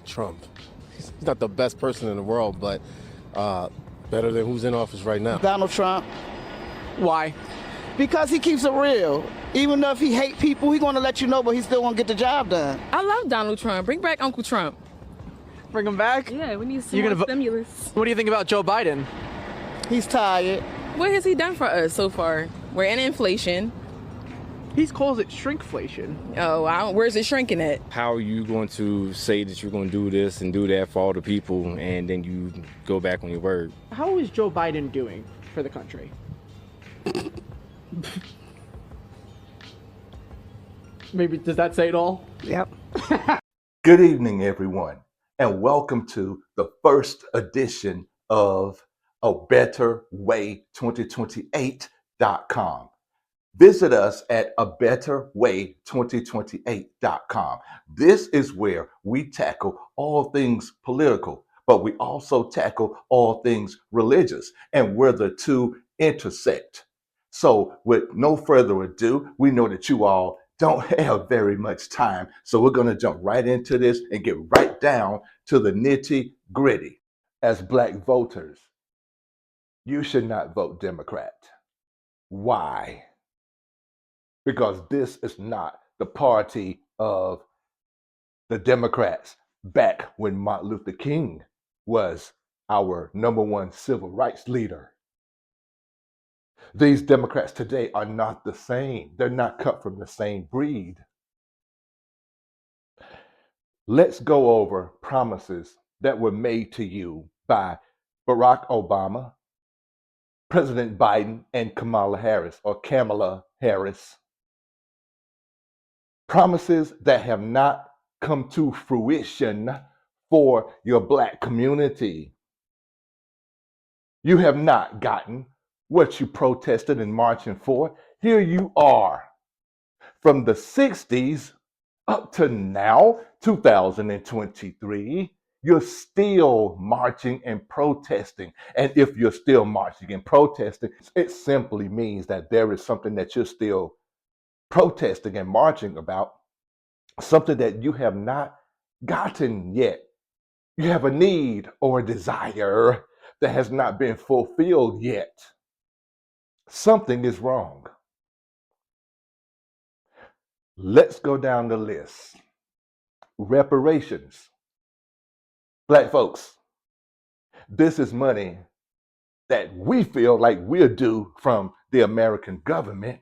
Trump. He's not the best person in the world, but better than who's in office right now. Donald Trump, Why? because he keeps it real. Even though if he hate people, he gonna let you know, but he still gonna get the job done. I love Donald Trump. Bring back Uncle Trump. Bring him back? Yeah, we need some You're more gonna stimulus. What do you think about Joe Biden? He's tired. What has he done for us so far? We're in inflation. He calls it shrinkflation. Oh, where's it shrinking at? How are you going to say that you're going to do this and do that for all the people, and then you go back on your word? How is Joe Biden doing for the country? Maybe, does that say it all? Yep. Good evening, everyone, and welcome to the first edition of A Better Way 2028.com. Visit us at abetterway2028.com. This is where we tackle all things political, but we also tackle all things religious and where the two intersect. So with no further ado, we know that you all don't have very much time. So we're going to jump right into this and get right down to the nitty gritty. As Black voters, you should not vote Democrat. Why? Because this is not the party of the Democrats back when Martin Luther King was our number one civil rights leader. These Democrats today are not the same. They're not cut from the same breed. Let's go over promises that were made to you by Barack Obama, President Biden, and Kamala Harris. Promises that have not come to fruition for your Black community. You have not gotten what you protested and marching for. Here you are, from the 60s up to now, 2023, you're still marching and protesting. And if you're still marching and protesting, it simply means that there is something that you're still protesting and marching about, something that you have not gotten yet. You have a need or a desire that has not been fulfilled yet. Something is wrong. Let's go down the list. Reparations. Black folks, this is money that we feel like we're due from the American government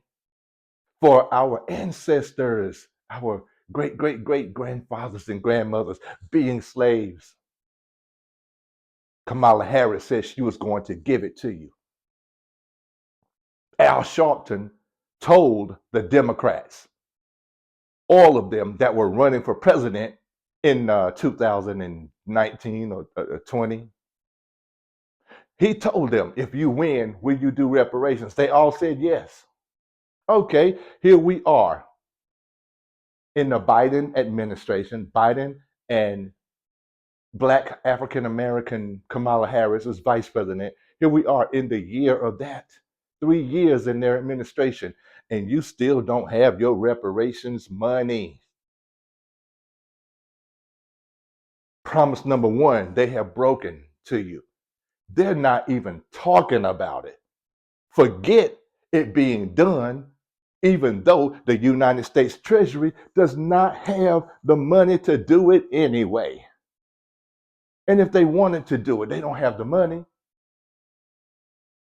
for our ancestors, our great, great, great grandfathers and grandmothers being slaves. Kamala Harris said she was going to give it to you. Al Sharpton told the Democrats, all of them that were running for president in 2019 or 20, he told them, if you win, will you do reparations? They all said yes. Okay, here we are in the Biden administration. Biden and Black African American Kamala Harris as vice president. Here we are in the year of that. 3 years in their administration, and you still don't have your reparations money. Promise number one, they have broken to you. They're not even talking about it. Forget it being done, even though the United States Treasury does not have the money to do it anyway. And if they wanted to do it, they don't have the money.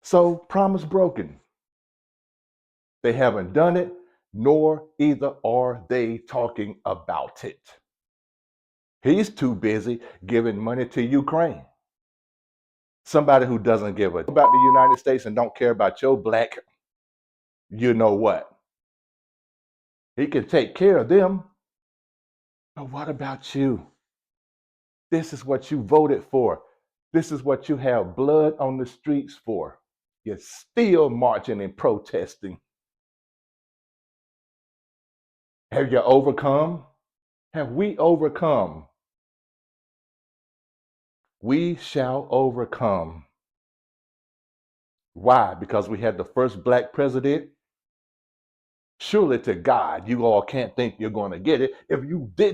So, promise broken. They haven't done it, nor either are they talking about it. He's too busy giving money to Ukraine. Somebody who doesn't give a about the United States and don't care about your Black, you know what? He can take care of them. But what about you? This is what you voted for. This is what you have blood on the streets for. You're still marching and protesting. Have you overcome? Have we overcome? We shall overcome. Why? Because we had the first Black president Surely to God, you all can't think you're going to get it. If you did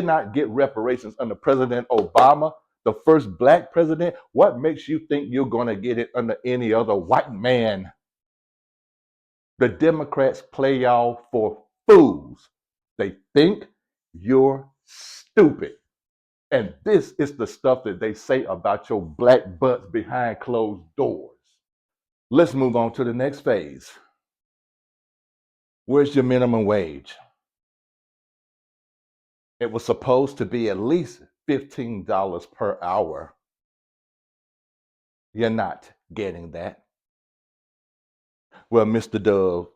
not get reparations under President Obama, the first black president, what makes you think you're going to get it under any other white man? The Democrats play y'all for fools. They think you're stupid. And this is the stuff that they say about your black butts behind closed doors. Let's move on to the next phase. Where's your minimum wage? It was supposed to be at least $15 per hour. You're not getting that. Well, Mr. Dove,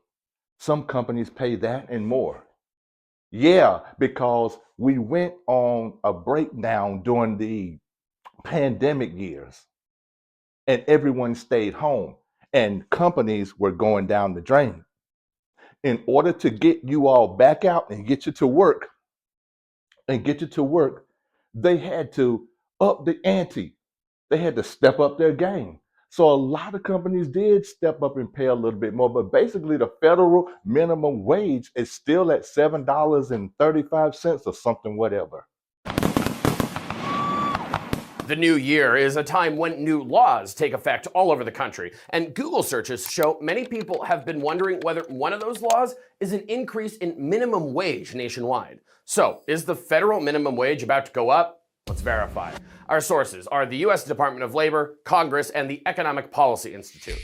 some companies pay that and more. Yeah, because we went on a breakdown during the pandemic years and everyone stayed home and companies were going down the drain. In order to get you all back out and get you to work, they had to up the ante. They had to step up their game. So a lot of companies did step up and pay a little bit more, but basically the federal minimum wage is still at $7.35 or something, whatever. The new year is a time when new laws take effect all over the country, and Google searches show many people have been wondering whether one of those laws is an increase in minimum wage nationwide. So, is the federal minimum wage about to go up? Let's verify. Our sources are the US Department of Labor, Congress, and the Economic Policy Institute.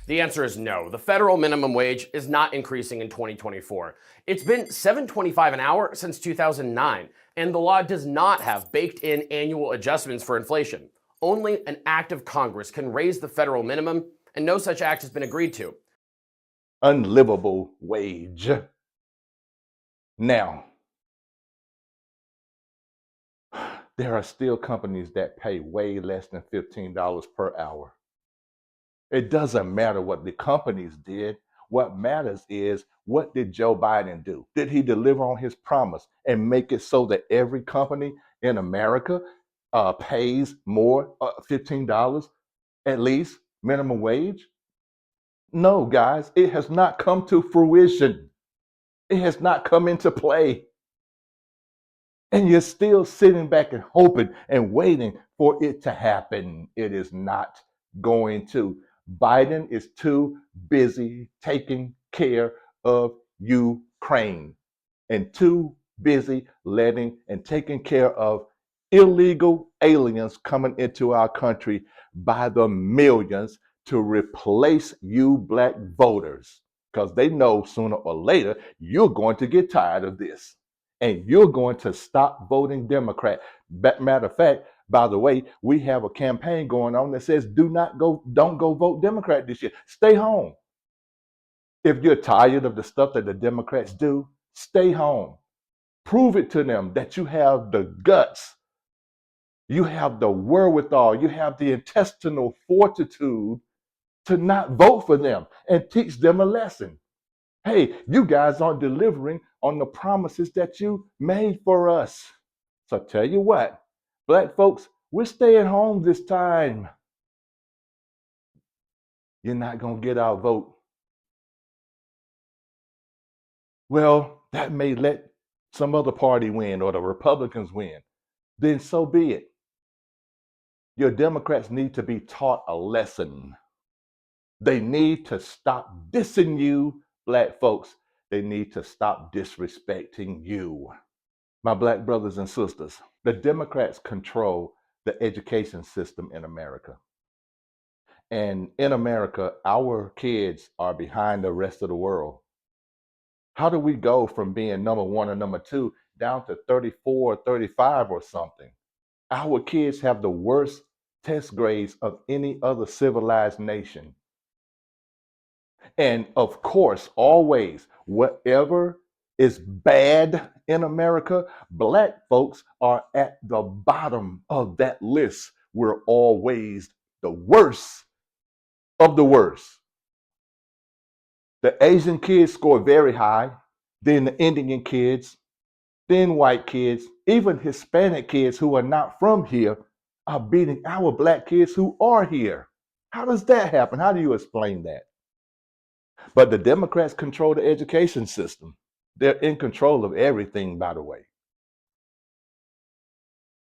The answer is no. The federal minimum wage is not increasing in 2024. It's been $7.25 an hour since 2009, and the law does not have baked-in annual adjustments for inflation. Only an act of Congress can raise the federal minimum, and no such act has been agreed to. Unlivable wage. Now, there are still companies that pay way less than $15 per hour. It doesn't matter what the companies did. What matters is, what did Joe Biden do? Did he deliver on his promise and make it so that every company in America pays more, $15 at least, minimum wage? No, guys, it has not come to fruition. It has not come into play. And you're still sitting back and hoping and waiting for it to happen. It is not going to. Biden is too busy taking care of Ukraine and too busy letting and taking care of illegal aliens coming into our country by the millions to replace you black voters, because they know sooner or later you're going to get tired of this and you're going to stop voting Democrat. Matter of fact, by the way, we have a campaign going on that says don't go vote Democrat this year. Stay home. If you're tired of the stuff that the Democrats do, stay home. Prove it to them that you have the guts, you have the wherewithal, you have the intestinal fortitude to not vote for them and teach them a lesson. Hey, you guys aren't delivering on the promises that you made for us. So I tell you what, black folks, we're staying home this time. You're not going to get our vote. Well, that may let some other party win or the Republicans win. Then so be it. Your Democrats need to be taught a lesson. They need to stop dissing you, black folks. They need to stop disrespecting you. My black brothers and sisters, the Democrats control the education system in America. And in America, our kids are behind the rest of the world. How do we go from being number one or number two down to 34 or 35 or something? Our kids have the worst test grades of any other civilized nation. And of course, always, whatever is bad in America, black folks are at the bottom of that list. We're always the worst of the worst. The Asian kids score very high, then the Indian kids, then white kids, even Hispanic kids who are not from here are beating our black kids who are here. How does that happen? How do you explain that? But the Democrats control the education system. They're in control of everything, by the way.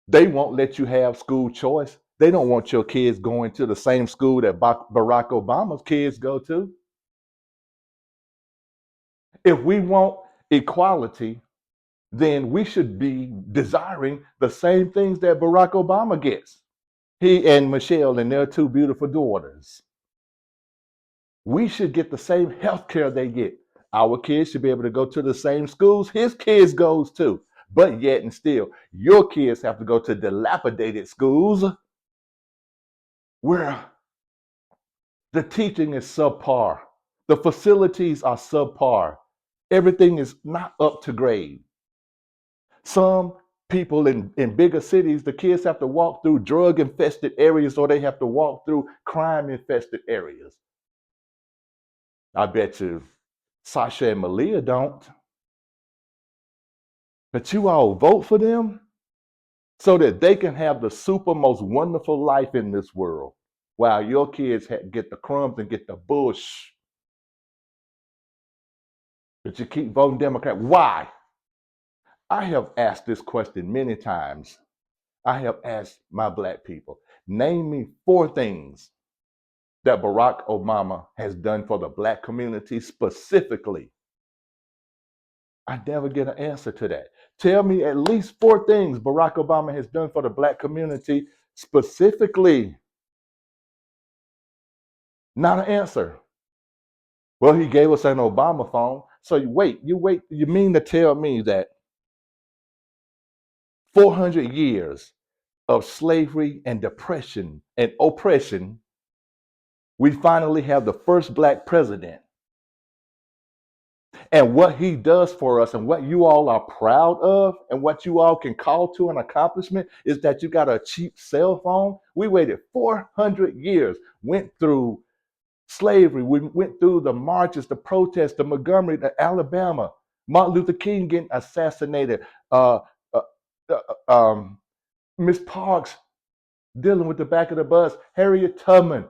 They won't let you have school choice. They don't want your kids going to the same school that Barack Obama's kids go to. If we want equality, then we should be desiring the same things that Barack Obama gets. He and Michelle and their two beautiful daughters. We should get the same health care they get. Our kids should be able to go to the same schools his kids goes to. But yet and still, your kids have to go to dilapidated schools where the teaching is subpar. The facilities are subpar. Everything is not up to grade. Some people in bigger cities, the kids have to walk through drug infested areas or they have to walk through crime infested areas. I bet you Sasha and Malia don't. But you all vote for them so that they can have the super most wonderful life in this world while your kids get the crumbs and get the bush. But you keep voting Democrat. Why? I have asked this question many times. I have asked my black people, name me 4 things that Barack Obama has done for the black community specifically. I never get an answer to that. Tell me at least 4 things Barack Obama has done for the black community specifically. Not an answer. Well, he gave us an Obama phone. So you wait, you mean to tell me that 400 years of slavery and depression and oppression, we finally have the first black president. And what he does for us and what you all are proud of and what you all can call to an accomplishment is that you got a cheap cell phone. We waited 400 years, went through slavery, we went through the marches, the protests, the Montgomery, the Alabama, Martin Luther King getting assassinated, uh, uh, Miss Parks dealing with the back of the bus, Harriet Tubman,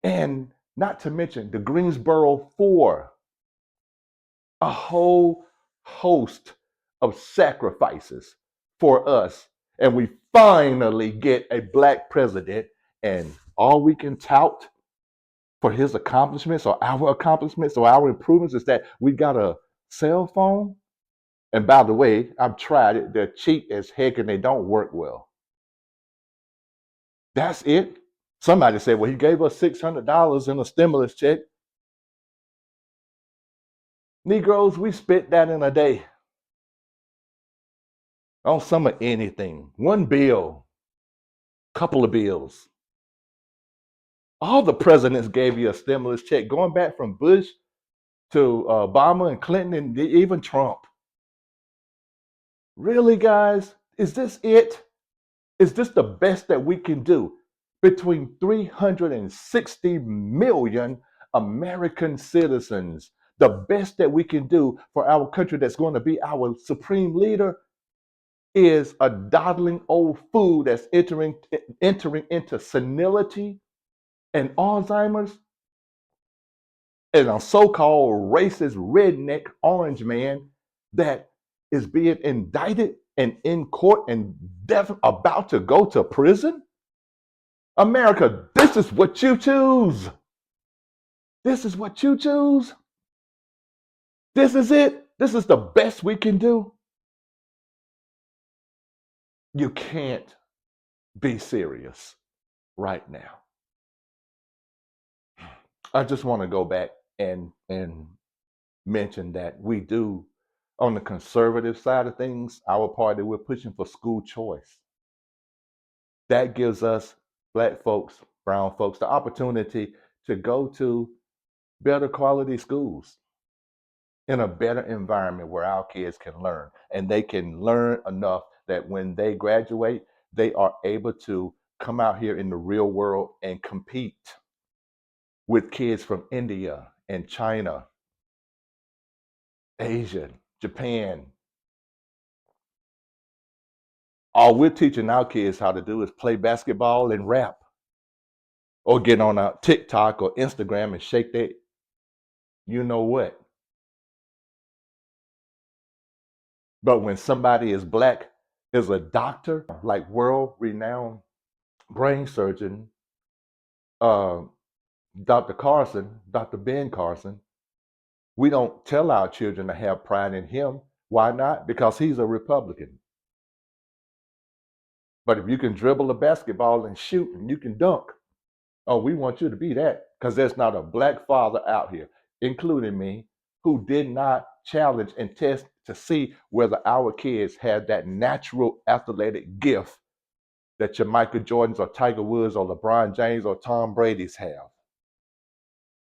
and not to mention the Greensboro Four, a whole host of sacrifices for us. And we finally get a black president, and all we can tout for his accomplishments or our improvements is that we got a cell phone. And by the way, I've tried it. They're cheap as heck and they don't work well. That's it. Somebody said, well, he gave us $600 in a stimulus check. Negroes, we spent that in a day on some of anything. One bill, couple of bills. All the presidents gave you a stimulus check, going back from Bush to Obama and Clinton and even Trump. Really, guys? Is this it? Is this the best that we can do? Between 360 million American citizens, the best that we can do for our country that's going to be our supreme leader is a dawdling old fool that's entering into senility and Alzheimer's, and a so-called racist redneck orange man that is being indicted and in court and about to go to prison? America, this is what you choose. This is what you choose. This is it. This is the best we can do. You can't be serious right now. I just want to go back and mention that we do, on the conservative side of things, our party, we're pushing for school choice. That gives us black folks, brown folks, the opportunity to go to better quality schools in a better environment where our kids can learn. And they can learn enough that when they graduate, they are able to come out here in the real world and compete with kids from India and China, Asia, Japan. All we're teaching our kids how to do is play basketball and rap, or get on a TikTok or Instagram and shake you know what? But when somebody is black, is a doctor, like world-renowned brain surgeon, uh, Dr. Carson, Dr. Ben Carson, we don't tell our children to have pride in him. Why not? Because he's a Republican. But if you can dribble a basketball and shoot and you can dunk, oh, we want you to be that. Because there's not a black father out here, including me, who did not challenge and test to see whether our kids had that natural athletic gift that your Michael Jordans or Tiger Woods or LeBron James or Tom Brady's have.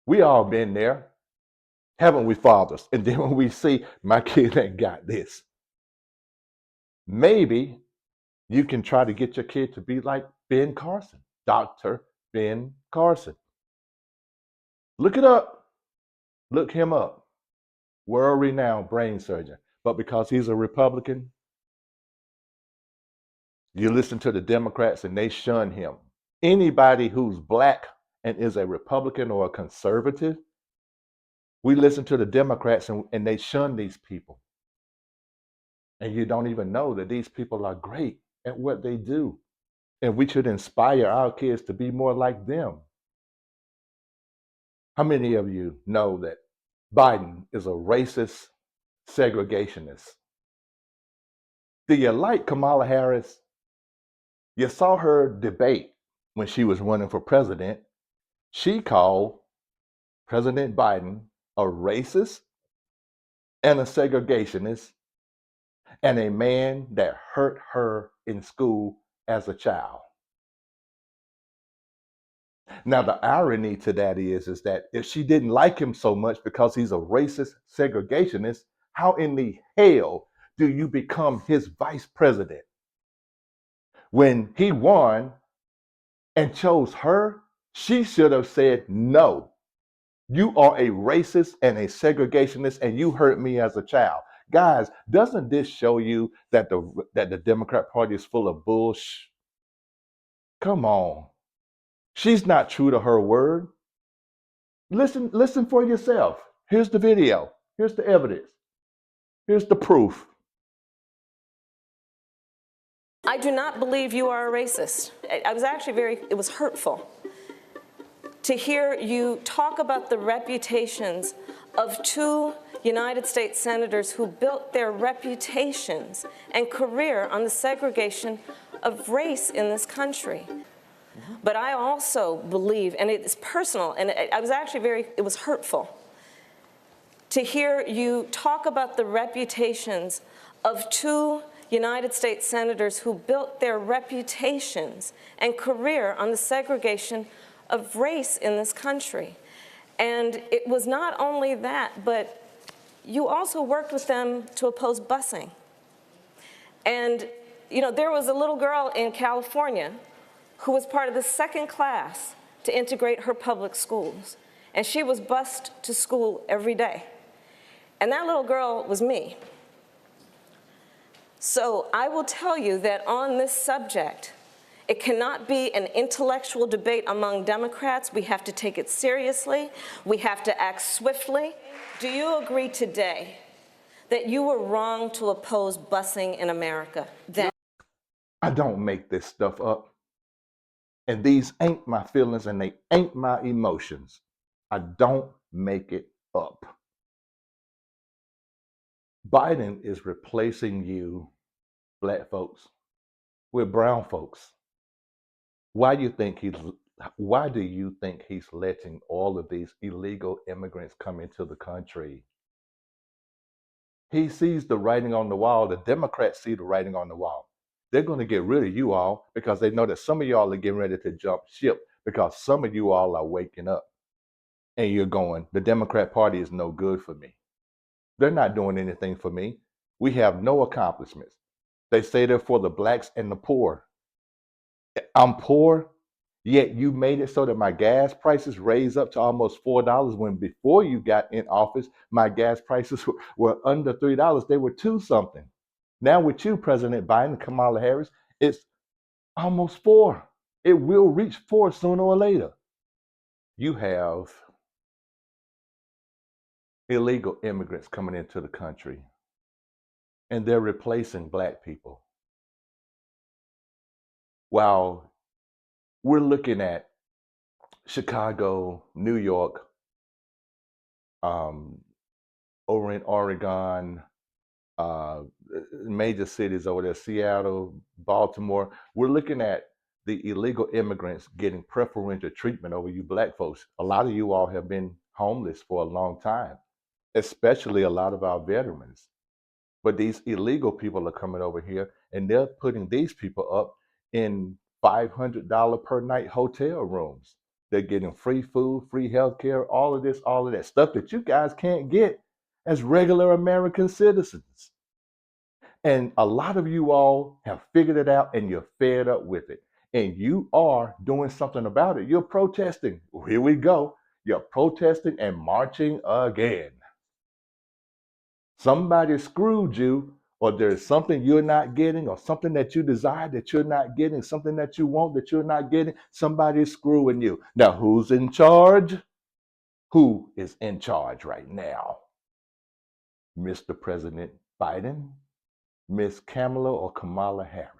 We all been there, haven't we, fathers? And then when we see my kid ain't got this, maybe you can try to get your kid to be like Ben Carson, Dr. Ben Carson. Look it up. Look him up. World-renowned brain surgeon. But because he's a Republican, you listen to the Democrats and they shun him. Anybody who's black and is a Republican or a conservative, we listen to the Democrats and they shun these people. And you don't even know that these people are great at what they do. And we should inspire our kids to be more like them. How many of you know that Biden is a racist segregationist? Do you like Kamala Harris? You saw her debate when she was running for president. She called President Biden a racist and a segregationist and a man that hurt her in school as a child. Now, the irony to that is that if she didn't like him so much because he's a racist segregationist, how in the hell do you become his vice president? When he won and chose her, she should have said, no, you are a racist and a segregationist and you hurt me as a child. Guys, doesn't this show you that the Democrat Party is full of bullshit? Come on. She's not true to her word. Listen for yourself. Here's the video. Here's the evidence. Here's the proof. I do not believe you are a racist. I was actually it was hurtful to hear you talk about the reputations of two United States senators who built their reputations and career on the segregation of race in this country. But I also believe, and it's personal, and I was actually it was hurtful to hear you talk about the reputations of two United States senators who built their reputations and career on the segregation of race in this country. And it was not only that, but you also worked with them to oppose busing. And, you know, there was a little girl in California who was part of the second class to integrate her public schools. And she was bused to school every day. And that little girl was me. So I will tell you that on this subject, it cannot be an intellectual debate among Democrats. We have to take it seriously. We have to act swiftly. Do you agree today that you were wrong to oppose busing in America then? I don't make this stuff up. And these ain't my feelings and they ain't my emotions. I don't make it up. Biden is replacing you, black folks, with brown folks. Why do you think he's letting all of these illegal immigrants come into the country? He sees the writing on the wall. The Democrats see the writing on the wall. They're going to get rid of you all because they know that some of y'all are getting ready to jump ship because some of you all are waking up and you're going, the Democrat Party is no good for me. They're not doing anything for me. We have no accomplishments. They say they're for the blacks and the poor. I'm poor, yet you made it so that my gas prices raised up to almost $4 when before you got in office, my gas prices were under $3. They were 2 something. Now with you, President Biden and Kamala Harris, it's almost 4. It will reach 4 sooner or later. You have illegal immigrants coming into the country, and they're replacing black people. While we're looking at Chicago, New York, um, over in Oregon, uh, major cities over there, Seattle, Baltimore, we're looking at the illegal immigrants getting preferential treatment over you black folks. A lot of you all have been homeless for a long time, especially a lot of our veterans. But these illegal people are coming over here and they're putting these people up in $500 per night hotel rooms. They're getting free food, free health care, all of this, all of that stuff that you guys can't get as regular American citizens. And a lot of you all have figured it out and you're fed up with it. And you are doing something about it. You're protesting. Here we go. You're protesting and marching again. Somebody screwed you, or there's something you're not getting, or something that you desire that you're not getting, something that you want that you're not getting. Somebody's screwing you. Now, who's in charge? Who is in charge right now? Mr. President Biden, Miss Kamala or Kamala Harris.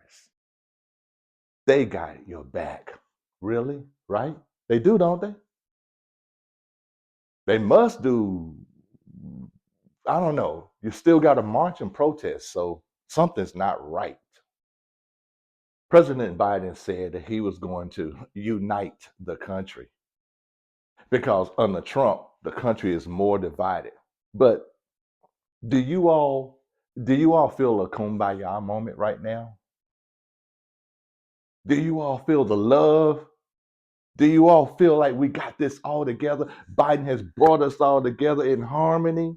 They got your back. Really? Right? They do, don't they? They must do. I don't know. You still got to march and protest, so something's not right. President Biden said that he was going to unite the country because under Trump, the country is more divided. But do you all feel a kumbaya moment right now? Do you all feel the love? Do you all feel like we got this all together? Biden has brought us all together in harmony.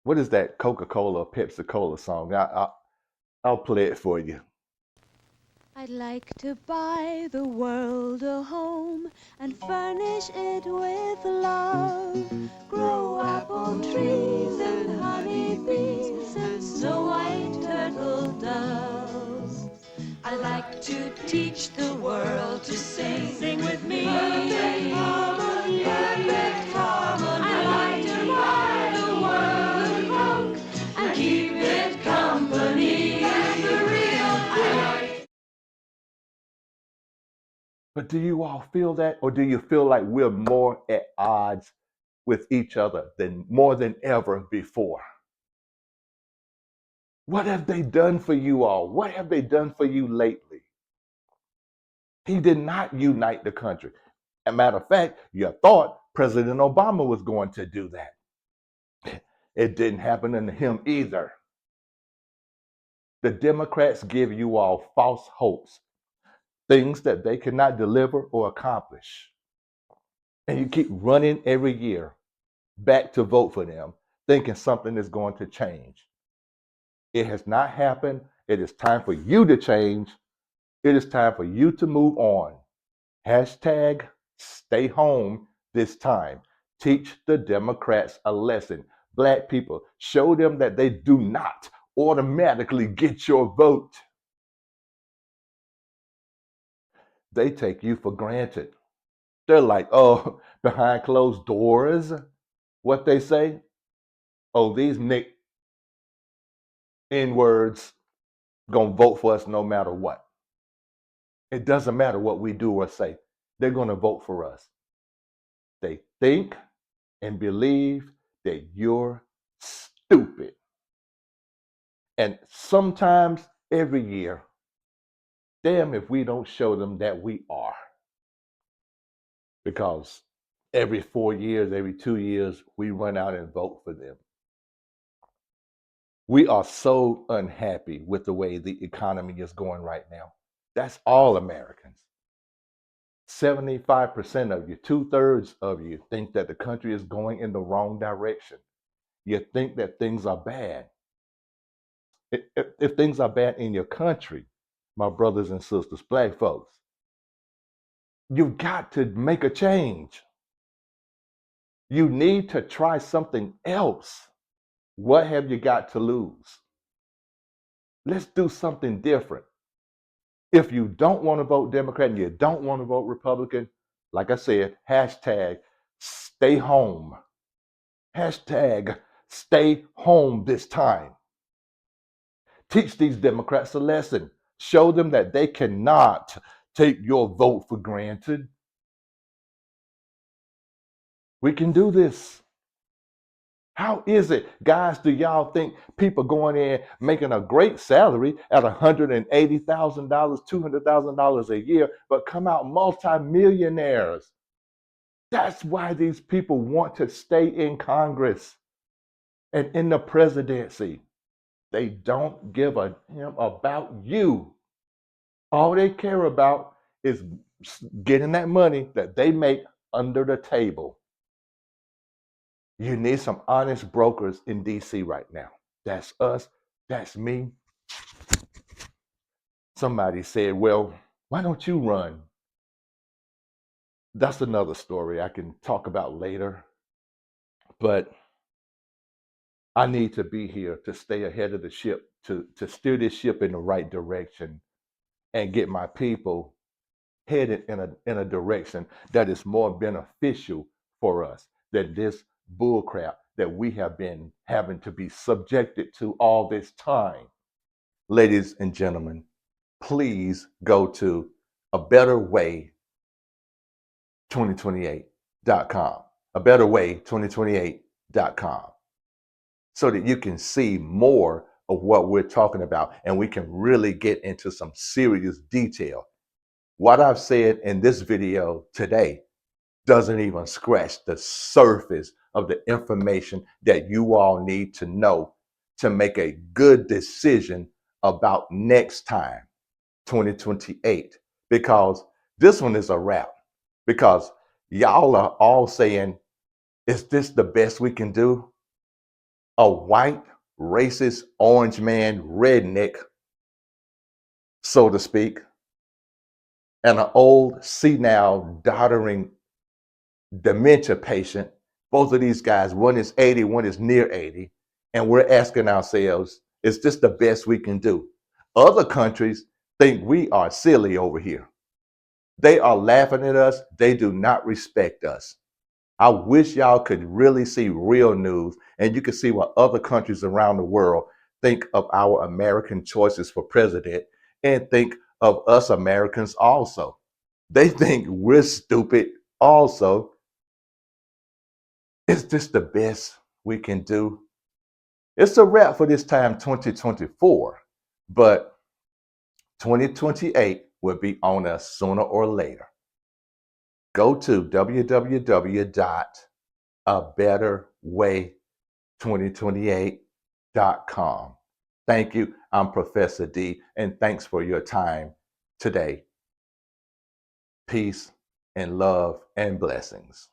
What is that Coca-Cola or Pepsi-Cola song? I'll play it for you. I'd like to buy the world a home and furnish it with love. Grow apple trees and honey bees and snow white turtle doves. I like to teach the world to sing. Sing with me. Perfect harmony. Perfect harmony. I like to buy the world a Coke and keep it company. That's the real thing. But do you all feel that? Or do you feel like we're more at odds with each other than more than ever before? What have they done for you all? What have they done for you lately? He did not unite the country. As a matter of fact, you thought President Obama was going to do that. It didn't happen to him either. The Democrats give you all false hopes, things that they cannot deliver or accomplish. And you keep running every year back to vote for them, thinking something is going to change. It has not happened. It is time for you to change. It is time for you to move on. Hashtag stay home this time. Teach the Democrats a lesson. Black people, show them that they do not automatically get your vote. They take you for granted. They're like, oh, behind closed doors, what they say? Oh, these Nick N-words gonna vote for us no matter what. It doesn't matter what we do or say. They're gonna vote for us. They think and believe that you're stupid. And sometimes every year, damn if we don't show them that we are. Because every 4 years, every 2 years, we run out and vote for them. We are so unhappy with the way the economy is going right now. That's all Americans. 75% of you, 2/3 of you, think that the country is going in the wrong direction. You think that things are bad. If things are bad in your country, my brothers and sisters, black folks, you've got to make a change. You need to try something else. What have you got to lose? Let's do something different. If you don't want to vote Democrat and you don't want to vote Republican, like I said, hashtag Stay home. Hashtag stay home this time. Teach these Democrats a lesson. Show them that they cannot take your vote for granted. We can do this. How is it, guys, do y'all think people going in making a great salary at $180,000, $200,000 a year, but come out multimillionaires? That's why these people want to stay in Congress and in the presidency. They don't give a damn about you. All they care about is getting that money that they make under the table. You need some honest brokers in DC right now. That's us. That's me. Somebody said, well, why don't you run? That's another story I can talk about later. But I need to be here to stay ahead of the ship, to steer this ship in the right direction and get my people headed in a direction that is more beneficial for us than this bullcrap that we have been having to be subjected to all this time. Ladies and gentlemen, please go to abetterway2028.com, abetterway2028.com, so that you can see more of what we're talking about and we can really get into some serious detail. What I've said in this video today doesn't even scratch the surface of the information that you all need to know to make a good decision about next time, 2028, because this one is a wrap. Because y'all are all saying, is this the best we can do? A white, racist, orange man, redneck, so to speak, and an old, senile, doddering dementia patient. Both of these guys, one is 80, one is near 80. And we're asking ourselves, is this the best we can do? Other countries think we are silly over here. They are laughing at us. They do not respect us. I wish y'all could really see real news and you could see what other countries around the world think of our American choices for president and think of us Americans also. They think we're stupid also. Is this the best we can do? It's a wrap for this time, 2024, but 2028 will be on us sooner or later. Go to www.abetterway2028.com. Thank you. I'm Professor D, and thanks for your time today. Peace and love and blessings.